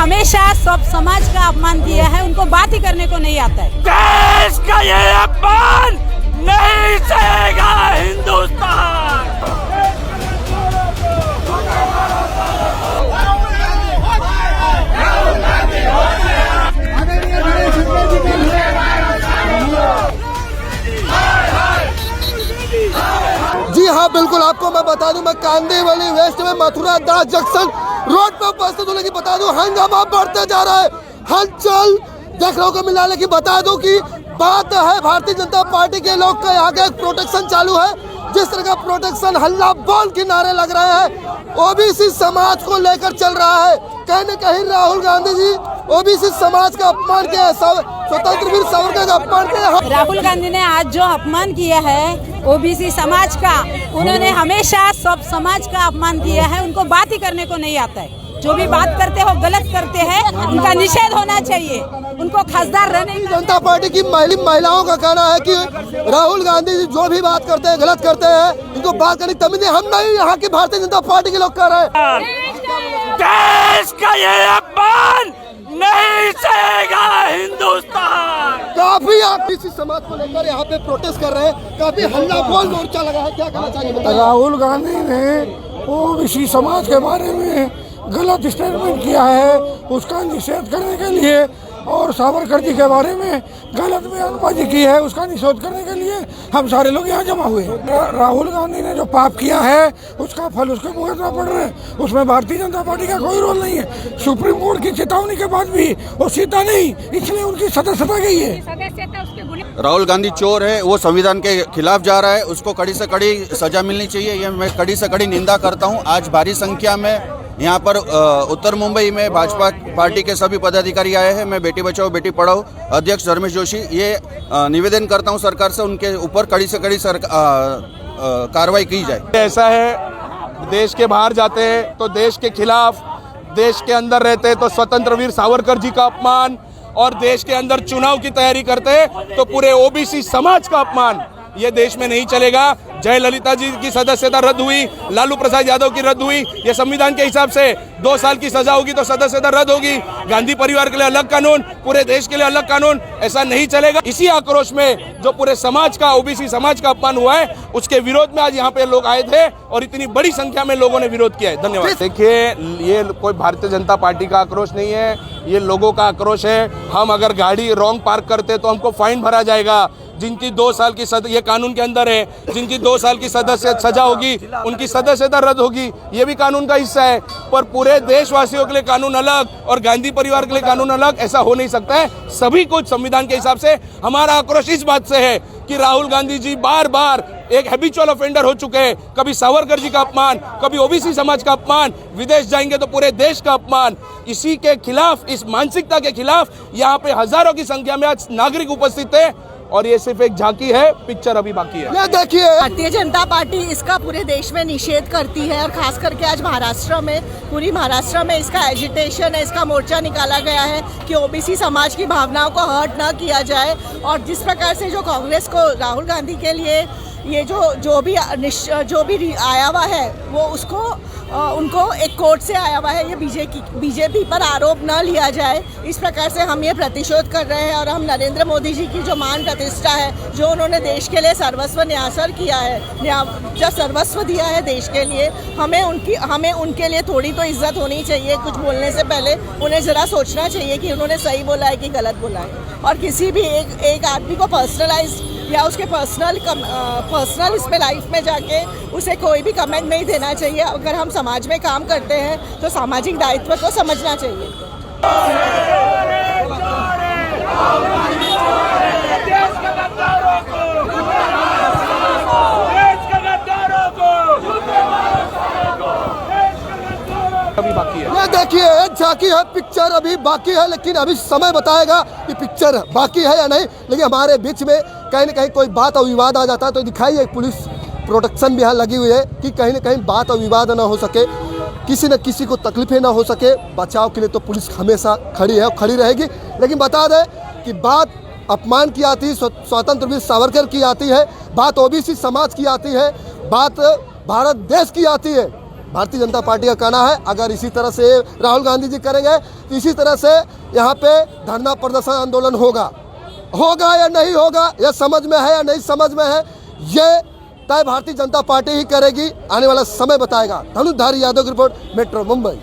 हमेशा सब समाज का अपमान किया है, उनको बात ही करने को नहीं आता है। देश का ये अपमान नहीं सहेगा हिंदुस्तान। जी हाँ, बिल्कुल आपको मैं बता दूं, मैं कांदीवली वेस्ट में मथुरा दास जंक्शन रोड पर उपस्थित हूँ। लेकिन बता दूं हंगामा बढ़ते जा रहा है, हलचल देखने को मिला। लेकिन बता दूं कि बात है भारतीय जनता पार्टी के लोग का यहाँ का प्रोटेक्शन चालू है। जिस तरह का प्रोटेक्शन हल्ला बोल के नारे लग रहे हैं, ओबीसी समाज को लेकर चल रहा है। कहीं न कहीं राहुल गांधी जी ओबीसी समाज का अपमान किया है, स्वतंत्र वीर सावरकर का अपमान किया है। राहुल गांधी ने आज जो अपमान किया है ओबीसी समाज का, उन्होंने हमेशा सब समाज का अपमान किया है, उनको बात ही करने को नहीं आता है। जो भी बात करते हो गलत करते हैं, उनका निषेध होना चाहिए, उनको खासदार रहने। जनता पार्टी की महिलाओं का कहना है कि राहुल गांधी जी जो भी बात करते हैं गलत करते हैं, इनको बात करनी तमीज़ हम नहीं, यहाँ की भारतीय जनता पार्टी के लोग कह रहे हैं। देश का ये अपमान नहीं सहेगा हिंदुस्तान। काफी आप इसी समाज को लेकर यहाँ पे प्रोटेस्ट कर रहे हैं, काफी हल्ला बोल मोर्चा लगा है, क्या कहना चाहिए? राहुल गांधी ने ओबीसी समाज के बारे में गलत स्टेटमेंट किया है, उसका निषेध करने के लिए, और सावरकर जी के बारे में गलत बयानबाजी की है, उसका निषेध करने के लिए हम सारे लोग यहाँ जमा हुए। राहुल गांधी ने जो पाप किया है उसका फल उसको भुगतना पड़ रहा है, उसमें भारतीय जनता पार्टी का कोई रोल नहीं है। सुप्रीम कोर्ट की चेतावनी के बाद भी वो सीधा नहीं, इसलिए उनकी सदस्यता गई है। राहुल गांधी चोर है, वो संविधान के खिलाफ जा रहा है, उसको कड़ी से कड़ी सजा मिलनी चाहिए। ये मैं कड़ी से कड़ी निंदा करता हूँ। आज भारी संख्या में यहाँ पर उत्तर मुंबई में भाजपा पार्टी के सभी पदाधिकारी आए हैं। मैं बेटी बचाओ बेटी पढ़ाओ अध्यक्ष धर्मेश जोशी ये निवेदन करता हूँ सरकार से, उनके ऊपर कड़ी से कड़ी कार्रवाई की जाए। ऐसा है, देश के बाहर जाते हैं तो देश के खिलाफ, देश के अंदर रहते हैं तो स्वतंत्र वीर सावरकर जी का अपमान, और देश के अंदर चुनाव की तैयारी करते हैं तो पूरे ओबीसी समाज का अपमान। ये देश में नहीं चलेगा। जयललिता जी की सदस्यता रद्द हुई, लालू प्रसाद यादव की रद्द हुई, ये संविधान के हिसाब से 2 साल की सजा होगी तो सदस्यता रद्द होगी। गांधी परिवार के लिए अलग कानून, पूरे देश के लिए अलग कानून, ऐसा नहीं चलेगा। इसी आक्रोश में जो पूरे समाज का, ओबीसी समाज का अपमान हुआ है, उसके विरोध में आज यहाँ पे लोग आए थे और इतनी बड़ी संख्या में लोगों ने विरोध किया है। धन्यवाद। देखिए, ये कोई भारतीय जनता पार्टी का आक्रोश नहीं है, ये लोगों का आक्रोश है। हम अगर गाड़ी रॉन्ग पार्क करते तो हमको फाइन भरा जाएगा। जिनकी 2 साल की ये कानून के अंदर है, जिनकी 2 साल की सजा होगी उनकी सदस्यता रद्द होगी, ये भी कानून का हिस्सा है। पर पूरे देशवासियों के लिए कानून अलग और गांधी परिवार के लिए कानून अलग, ऐसा हो नहीं सकता है। सभी कुछ संविधान के हिसाब से। हमारा आक्रोश इस बात से है कि राहुल गांधी जी बार बार एक हैबिचुअल ऑफेंडर हो चुके हैं। कभी सावरकर जी का अपमान, कभी ओबीसी समाज का अपमान, विदेश जाएंगे तो पूरे देश का अपमान। इसी के खिलाफ, इस मानसिकता के खिलाफ यहाँ पे हजारों की संख्या में आज नागरिक उपस्थित है, और ये सिर्फ एक झांकी है, पिक्चर अभी बाकी है। ये देखिए, भारतीय जनता पार्टी इसका पूरे देश में निषेध करती है, और खास करके आज महाराष्ट्र में, पूरी महाराष्ट्र में इसका एजिटेशन है, इसका मोर्चा निकाला गया है कि ओबीसी समाज की भावनाओं को हर्ट न किया जाए। और जिस प्रकार से जो कांग्रेस को राहुल गांधी के लिए ये जो भी आया हुआ है, वो उसको उनको एक कोर्ट से आया हुआ है, ये बीजेपी पर आरोप न लिया जाए, इस प्रकार से हम ये प्रतिशोध कर रहे हैं। और हम नरेंद्र मोदी जी की जो मान प्रतिष्ठा है, जो उन्होंने देश के लिए सर्वस्व न्यासर किया है, जो सर्वस्व दिया है देश के लिए, हमें उनके लिए थोड़ी तो इज्जत होनी चाहिए। कुछ बोलने से पहले उन्हें ज़रा सोचना चाहिए कि उन्होंने सही बोला है कि गलत बोला है। और किसी भी एक आदमी को पर्सनलाइज या उसके पर्सनल इस पे लाइफ में जाके उसे कोई भी कमेंट नहीं देना चाहिए। अगर हम समाज में काम करते हैं तो सामाजिक दायित्व को समझना चाहिए। अभी बाकी है। ये देखिए, झांकी है, पिक्चर अभी बाकी है, लेकिन अभी समय बताएगा कि पिक्चर बाकी है या नहीं। लेकिन हमारे बीच में कहीं न कहीं कोई बात और विवाद आ जाता है तो दिखाइए, पुलिस प्रोटेक्शन भी यहाँ लगी हुई है कि कहीं न कहीं बात और विवाद ना हो सके, किसी न किसी को तकलीफें ना हो सके। बचाव के लिए तो पुलिस हमेशा खड़ी है और खड़ी रहेगी। लेकिन बता दें कि बात अपमान की आती है, स्वतंत्र वीर सावरकर की आती है, बात ओबीसी समाज की आती है, बात भारत देश की आती है, भारतीय जनता पार्टी का कहना है अगर इसी तरह से राहुल गांधी जी करेंगे तो इसी तरह से यहाँ पे धरना प्रदर्शन आंदोलन होगा या नहीं होगा, यह समझ में है या नहीं समझ में है, ये तय भारतीय जनता पार्टी ही करेगी। आने वाला समय बताएगा। धनुष धारी यादव की रिपोर्ट, मेट्रो मुंबई।